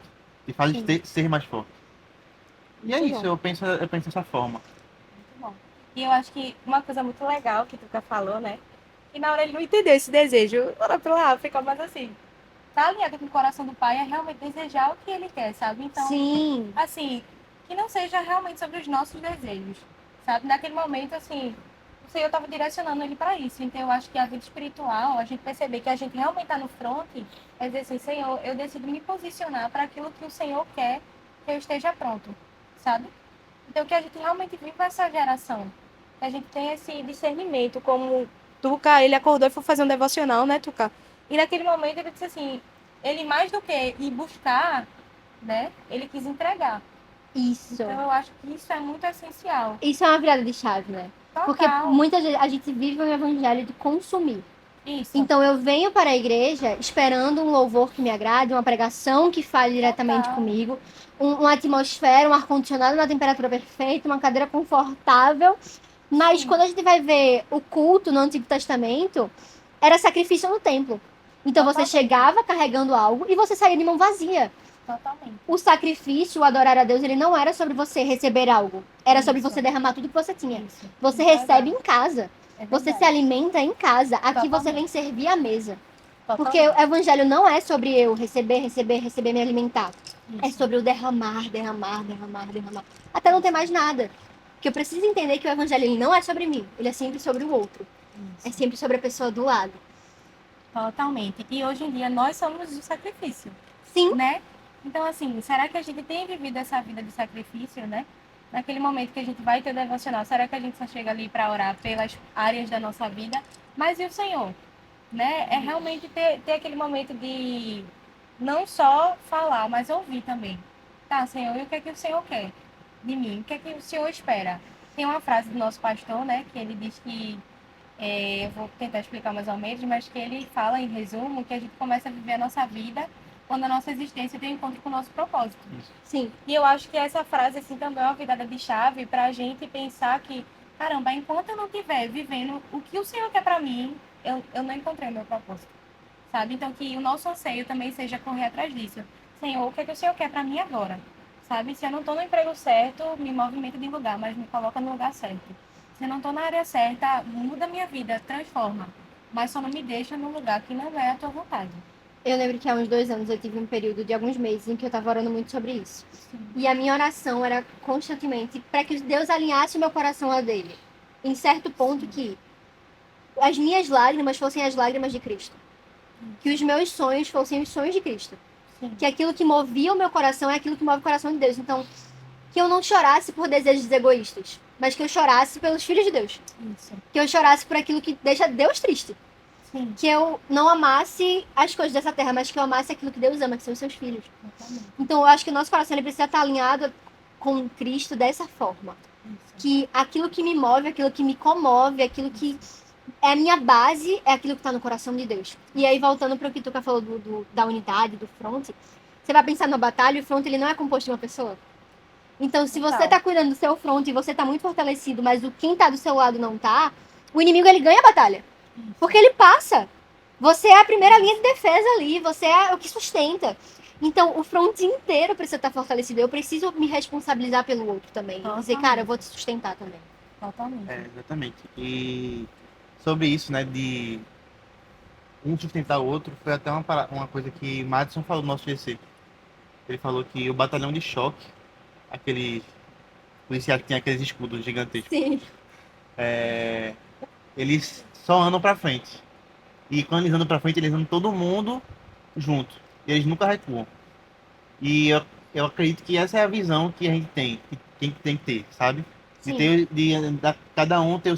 Te faz Sim. ser mais forte. E é Muito isso, bom. eu penso dessa forma. Muito bom. E eu acho que uma coisa muito legal que Tuca falou, né? E na hora ele não entendeu esse desejo, ora pela África, mas assim, tá alinhado com o coração do pai é realmente desejar o que ele quer, sabe? Então, Sim. assim, que não seja realmente sobre os nossos desejos, sabe? Naquele momento, assim, o Senhor estava direcionando ele para isso. Então, eu acho que a vida espiritual, a gente perceber que a gente realmente está no front, é dizer assim, Senhor, eu decido me posicionar para aquilo que o Senhor quer que eu esteja pronto, sabe? Então, que a gente realmente viva essa geração, que a gente tenha esse discernimento, como Tuca, ele acordou e foi fazer um devocional, né, Tuca? E naquele momento ele disse assim, ele mais do que ir buscar, né, ele quis entregar. Isso. Então, eu acho que isso é muito essencial. Isso é uma virada de chave, né? Porque Total. muitas vezes a gente vive um evangelho de consumir. Isso. Então eu venho para a igreja esperando um louvor que me agrade, uma pregação que fale diretamente Total. comigo, uma atmosfera, um ar-condicionado na temperatura perfeita, uma cadeira confortável. Mas Sim. quando a gente vai ver o culto no Antigo Testamento, era sacrifício no templo. Então você Totalmente. chegava carregando algo e você saía de mão vazia. Totalmente. O sacrifício, o adorar a Deus, ele não era sobre você receber algo. Era sobre Isso. você derramar tudo que você tinha. Isso. Você É recebe verdade. em casa. É Você se verdade. alimenta em casa. Aqui você Totalmente. vem servir a mesa. Porque Totalmente. o evangelho não é sobre eu receber, me alimentar. É Isso. sobre o derramar. Até não ter mais nada. Porque eu preciso entender que o evangelho ele não é sobre mim. Ele é sempre sobre o outro. É Isso. sempre sobre a pessoa do lado. Totalmente. E hoje em dia nós somos o sacrifício, Sim, né? Então, assim, será que a gente tem vivido essa vida de sacrifício, né? Naquele momento que a gente vai ter o devocional, será que a gente só chega ali para orar pelas áreas da nossa vida? Mas e o Senhor? Né? É realmente ter aquele momento de não só falar, mas ouvir também. Tá, Senhor, e o que é que o Senhor quer de mim? O que é que o Senhor espera? Tem uma frase do nosso pastor, né? Que ele diz que eu vou tentar explicar mais ou menos, mas que ele fala, em resumo, que a gente começa a viver a nossa vida quando a nossa existência tem encontro com o nosso propósito. sim. E eu acho que essa frase, assim, também é uma virada de chave para a gente pensar que, caramba, enquanto eu não estiver vivendo o que o Senhor quer para mim, eu não encontrei o meu propósito, sabe? Então, que o nosso anseio também seja correr atrás disso. Senhor, o que é que o Senhor quer para mim agora? Sabe? Se eu não estou no emprego certo, me movimento de lugar, mas me coloca no lugar certo. Se eu não estou na área certa, muda a minha vida, transforma. Mas só não me deixa num lugar que não é a tua vontade. Eu lembro que há uns 2 anos eu tive um período de alguns meses em que eu estava orando muito sobre isso. Sim. E a minha oração era constantemente para que Deus alinhasse o meu coração a dele. Em certo ponto que as minhas lágrimas fossem as lágrimas de Cristo. Que os meus sonhos fossem os sonhos de Cristo. Sim. Que aquilo que movia o meu coração é aquilo que move o coração de Deus. Então, que eu não chorasse por desejos egoístas, mas que eu chorasse pelos filhos de Deus. Isso. Que eu chorasse por aquilo que deixa Deus triste. Sim. Que eu não amasse as coisas dessa terra, mas que eu amasse aquilo que Deus ama, que são os seus filhos. Totalmente. Então, eu acho que o nosso coração ele precisa estar alinhado com Cristo dessa forma. Que aquilo que me move, aquilo que me comove, aquilo que é a minha base, é aquilo que está no coração de Deus. E aí, voltando para o que tu falou da unidade, do front, você vai pensar na batalha, o front ele não é composto de uma pessoa. Então, se você tá cuidando do seu front e você tá muito fortalecido, mas o quem tá do seu lado não tá, o inimigo ele ganha a batalha. Porque ele passa. Você é a primeira linha de defesa ali, você é o que sustenta. Então, o front inteiro precisa estar fortalecido. Eu preciso me responsabilizar pelo outro também. E dizer, cara, eu vou te sustentar também. Totalmente. Exatamente. E sobre isso, né, de um sustentar o outro, foi até uma coisa que Madison falou no nosso GC. Ele falou que o batalhão de choque, aqueles policiais que tem aqueles escudos gigantescos, Sim. eles só andam pra frente. E quando eles andam pra frente, eles andam todo mundo junto. E eles nunca recuam. E eu acredito que essa é a visão que a gente tem, que tem que ter, sabe? Cada um ter o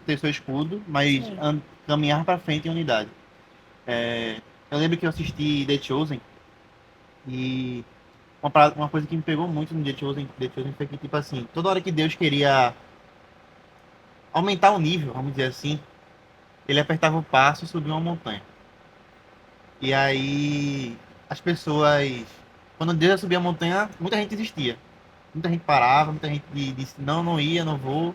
ter seu escudo, mas caminhar pra frente em unidade. Eu lembro que eu assisti The Chosen e uma coisa que me pegou muito no The Chosen foi que, tipo assim, toda hora que Deus queria aumentar o nível, vamos dizer assim, ele apertava o passo e subia uma montanha. E aí as pessoas, quando Deus ia subir a montanha, muita gente desistia. Muita gente parava, muita gente disse, não ia, não vou.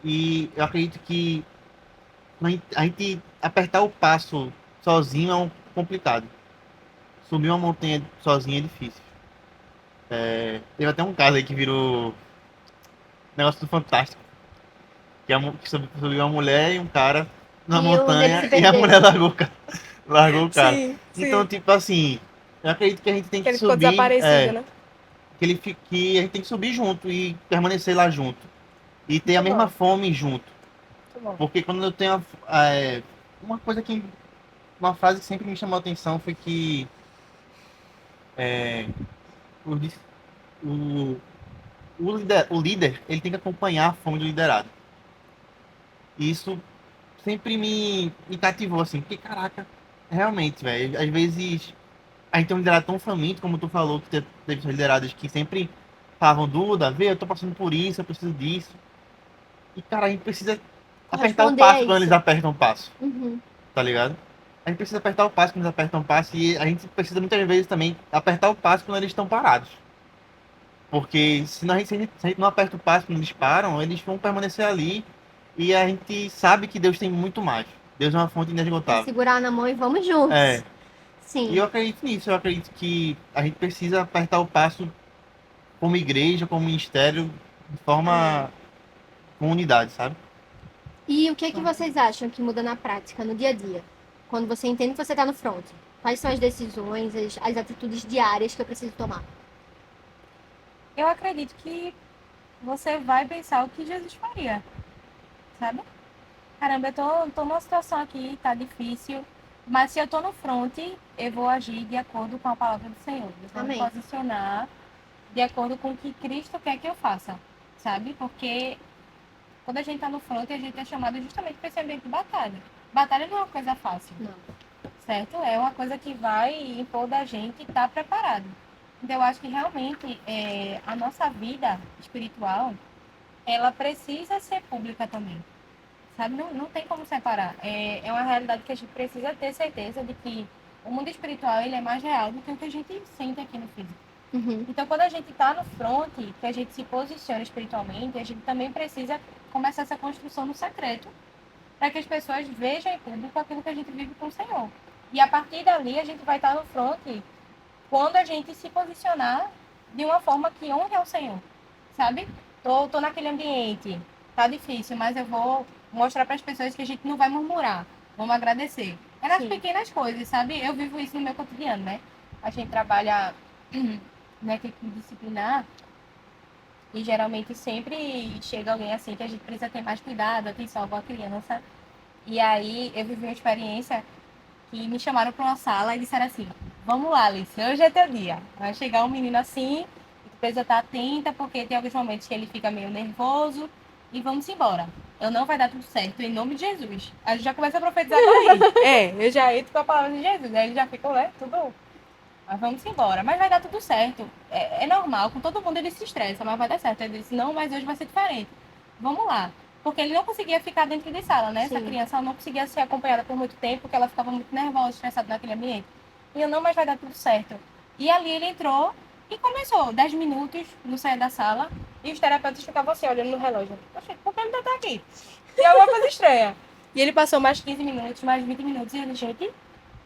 E eu acredito que a gente apertar o passo sozinho é complicado. Subir uma montanha sozinho é difícil. Teve até um caso aí que virou negócio do Fantástico. Que subiu uma mulher e um cara na E um deles montanha se e a perdeu. mulher largou o cara. Sim, Então, sim. tipo assim, eu acredito que a gente tem Que que ele ficou subir, desaparecido, né? que a gente tem que subir junto e permanecer lá junto. E ter a Muito mesma bom. fome junto. Muito bom. Porque quando eu tenho uma coisa que uma frase que sempre me chamou a atenção foi que o, dis- o, o líder ele tem que acompanhar a fome do liderado. E isso sempre me cativou, assim, porque, caraca, realmente, velho, às vezes a gente tem um liderado tão faminto, como tu falou, que teve liderados que sempre falavam, Duda, vê, eu tô passando por isso, eu preciso disso. E, cara, a gente precisa apertar o Corresponder a passo quando eles isso. apertam o passo, Uhum. tá ligado? A gente precisa apertar o passo quando eles apertam o passo e a gente precisa muitas vezes também apertar o passo quando eles estão parados. Porque se a gente não aperta o passo quando eles param, eles vão permanecer ali e a gente sabe que Deus tem muito mais. Deus é uma fonte É inesgotável. segurar na mão e vamos juntos. É, e Sim. eu acredito nisso, eu acredito que a gente precisa apertar o passo como igreja, como ministério, de forma com unidade, sabe? E o que é que vocês acham que muda na prática, no dia a dia? Quando você entende que você está no front? Quais são as decisões, as atitudes diárias que eu preciso tomar? Eu acredito que você vai pensar o que Jesus faria, sabe? Caramba, tô numa situação aqui, tá difícil, mas se eu tô no front, eu vou agir de acordo com a palavra do Senhor. Eu vou me Amém. posicionar de acordo com o que Cristo quer que eu faça, sabe? Porque quando a gente tá no front, a gente é chamado justamente para esse ambiente de batalha. Batalha não é uma coisa fácil, Não. certo? É uma coisa que vai impor da gente estar preparado. Então, eu acho que realmente a nossa vida espiritual, ela precisa ser pública também, sabe? Não tem como separar. É uma realidade que a gente precisa ter certeza de que o mundo espiritual ele é mais real do que o que a gente sente aqui no físico. Uhum. Então, quando a gente está no front, que a gente se posiciona espiritualmente, a gente também precisa começar essa construção no secreto, para que as pessoas vejam em público aquilo que a gente vive com o Senhor. E a partir dali, a gente vai estar no front quando a gente se posicionar de uma forma que honre ao Senhor, sabe? Tô naquele ambiente, tá difícil, mas eu vou mostrar para as pessoas que a gente não vai murmurar, vamos agradecer. É nas Sim. pequenas coisas, sabe? Eu vivo isso no meu cotidiano, né? A gente trabalha na equipe disciplinar e geralmente sempre chega alguém assim que a gente precisa ter mais cuidado, atenção com a criança. E aí eu vivi uma experiência que me chamaram para uma sala e disseram assim: vamos lá, Alice, hoje é teu dia. Vai chegar um menino assim, e tu precisa estar atenta, porque tem alguns momentos que ele fica meio nervoso, e vamos embora. Eu não vai dar tudo certo, em nome de Jesus. A gente já começa a profetizar daí. Eu já entro com a palavra de Jesus, aí ele já fica, tudo Mas vamos embora. Mas vai dar tudo certo. É normal, com todo mundo ele se estressa, mas vai dar certo. Ele disse, não, mas hoje vai ser diferente. Vamos lá. Porque ele não conseguia ficar dentro de sala, né? Essa Sim. criança ela não conseguia ser acompanhada por muito tempo, porque ela ficava muito nervosa, estressada naquele ambiente. E eu, não, mas vai dar tudo certo. E ali ele entrou e começou. 10 minutos, não saía da sala, e os terapeutas ficavam assim, olhando no relógio. Poxa, por que ele tá aqui? E alguma coisa estranha. E ele passou mais 15 minutos, mais 20 minutos, e ele, gente,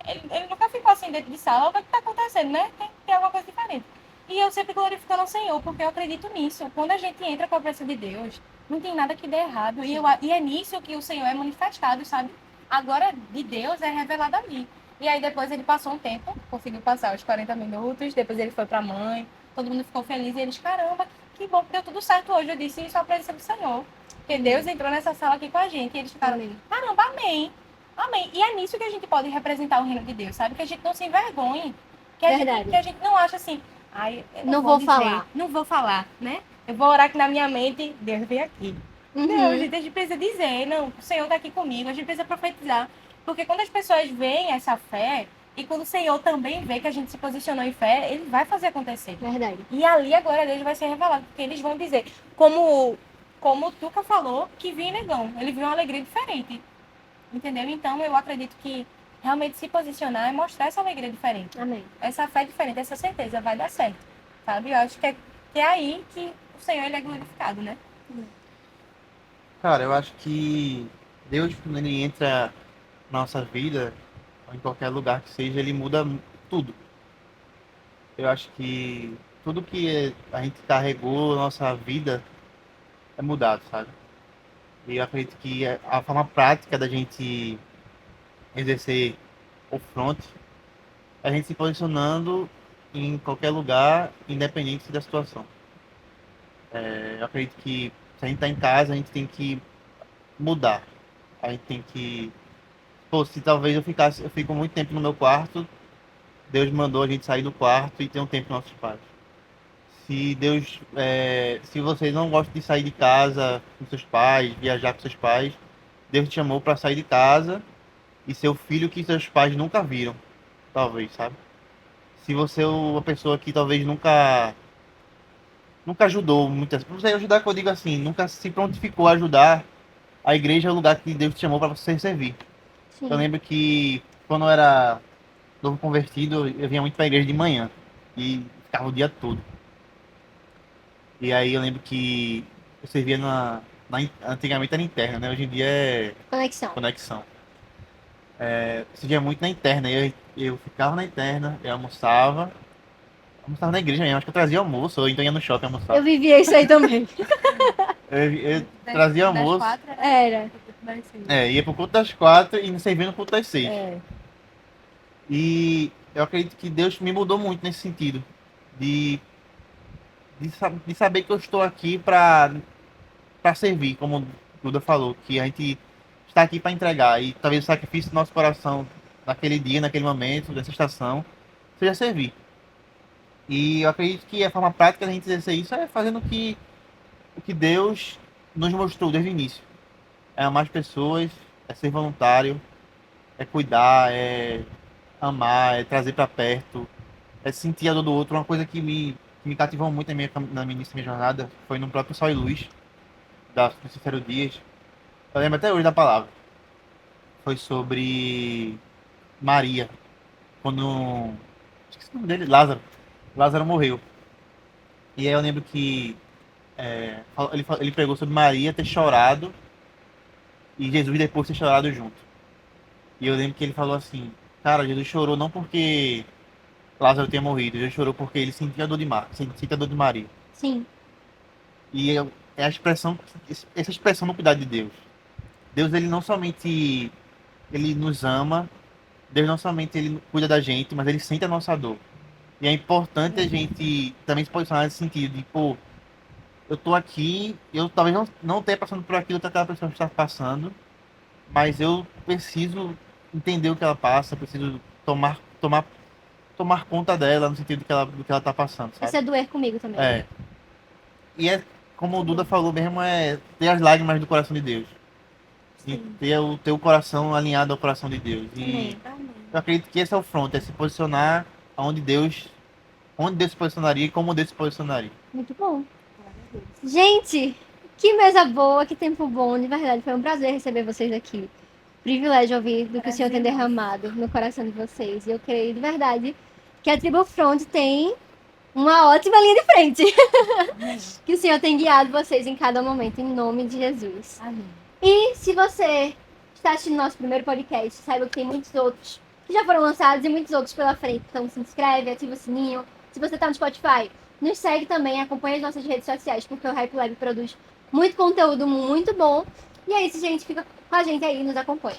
ele nunca ficou assim dentro de sala. O que está acontecendo, né? Tem alguma coisa diferente. E eu sempre glorificando ao Senhor, porque eu acredito nisso. Quando a gente entra com a presença de Deus, não tem nada que dê errado. E é nisso que o Senhor é manifestado, sabe? A glória de Deus é revelada ali. E aí depois ele passou um tempo, conseguiu passar os 40 minutos, depois ele foi para a mãe, todo mundo ficou feliz e eles, caramba, que bom que deu tudo certo hoje. Eu disse isso à presença do Senhor. Porque Deus entrou nessa sala aqui com a gente. E eles ficaram, Amém. caramba, amém. Amém. E é nisso que a gente pode representar o reino de Deus, sabe? Que a gente não se envergonhe. Verdade. Que a gente não acha assim, ai, eu Não vou dizer, falar. Não vou falar, né? Eu vou orar aqui na minha mente, Deus vem aqui. Não, Uhum. gente, a gente precisa dizer, não, o Senhor está aqui comigo, a gente precisa profetizar. Porque quando as pessoas veem essa fé, e quando o Senhor também vê que a gente se posicionou em fé, ele vai fazer acontecer. Verdade. E ali a glória deles vai ser revelada, porque eles vão dizer, como o Tuca falou, que viu em Negão, ele viu uma alegria diferente. Entendeu? Então eu acredito que realmente se posicionar é mostrar essa alegria diferente. Amém. Essa fé diferente, essa certeza vai dar certo. Sabe? Eu acho que é aí que o Senhor ele é glorificado, né? Cara, eu acho que Deus, quando ele entra na nossa vida, ou em qualquer lugar que seja, ele muda tudo. Eu acho que tudo que a gente carregou na nossa vida é mudado, sabe? E eu acredito que a forma prática da gente exercer o front é a gente se posicionando em qualquer lugar, independente da situação. Eu acredito que se a gente tá em casa, a gente tem que mudar. A gente tem que. Pô, se talvez eu fico muito tempo no meu quarto, Deus mandou a gente sair do quarto e ter um tempo com nossos pais. Se você não gosta de sair de casa com seus pais, viajar com seus pais, Deus te chamou para sair de casa e ser o filho que seus pais nunca viram, talvez, sabe? Se você é uma pessoa que talvez nunca ajudou muitas, não sei ajudar que eu digo assim, nunca se prontificou a ajudar, a igreja é o lugar que Deus te chamou para você servir. Sim. Eu lembro que quando eu era novo convertido, eu vinha muito para a igreja de manhã e ficava o dia todo. E aí eu lembro que eu servia antigamente era interna, né? Hoje em dia é Conexão. conexão. Eu servia muito na interna, eu ficava na interna, eu almoçava na igreja mesmo, acho que eu trazia almoço, ou então ia no shopping almoçar. Eu vivia isso aí também. Eu trazia almoço. Das 4, Era. Ia pro culto das 4 e servia no culto das 6. É. E eu acredito que Deus me mudou muito nesse sentido. De, de saber que eu estou aqui para servir, como o Duda falou, que a gente está aqui para entregar. E talvez o sacrifício do nosso coração naquele dia, naquele momento, dessa estação, seja servir. E eu acredito que a forma prática da gente exercer isso é fazendo o que Deus nos mostrou desde o início. É amar as pessoas, é ser voluntário, é cuidar, é amar, é trazer para perto, é sentir a dor do outro. Uma coisa que me cativou muito na minha início da minha jornada foi no próprio Sol e Luz, do Cícero Dias. Eu lembro até hoje da palavra. Foi sobre Maria, quando... esqueci o nome dele, Lázaro. Lázaro morreu. E aí eu lembro que ele pregou sobre Maria ter chorado e Jesus depois ter chorado junto. E eu lembro que ele falou assim, cara, Jesus chorou não porque Lázaro tinha morrido, Jesus chorou porque ele sentia a dor sentia a dor de Maria. Sim. E é a expressão, essa expressão no cuidado de Deus. Deus, ele não somente ele nos ama, Deus não somente ele cuida da gente, mas ele sente a nossa dor. E é importante a gente também se posicionar nesse sentido de, pô, eu tô aqui, eu talvez não esteja passando por aquilo que aquela pessoa está passando, mas eu preciso entender o que ela passa, preciso tomar conta dela no sentido do que ela tá passando, sabe? Isso é doer comigo também. É. E é, como o Duda falou mesmo, é ter as lágrimas do coração de Deus. E ter o teu coração alinhado ao coração de Deus. E Amém. eu acredito que esse é o front, é se posicionar onde Deus se posicionaria e como Deus se posicionaria. Muito bom. Gente, que mesa boa, que tempo bom, de verdade. Foi um prazer receber vocês aqui. Privilégio ouvir do que o Senhor tem derramado no coração de vocês. E eu creio, de verdade, que a Tribo Front tem uma ótima linha de frente. Que o Senhor tem guiado vocês em cada momento, em nome de Jesus. Amém. E se você está assistindo nosso primeiro podcast, saiba que tem muitos outros que já foram lançados e muitos outros pela frente. Então se inscreve, ativa o sininho. Se você está no Spotify, nos segue também, acompanha as nossas redes sociais, porque o Hype Lab produz muito conteúdo muito bom. E é isso, gente. Fica com a gente aí, nos acompanha.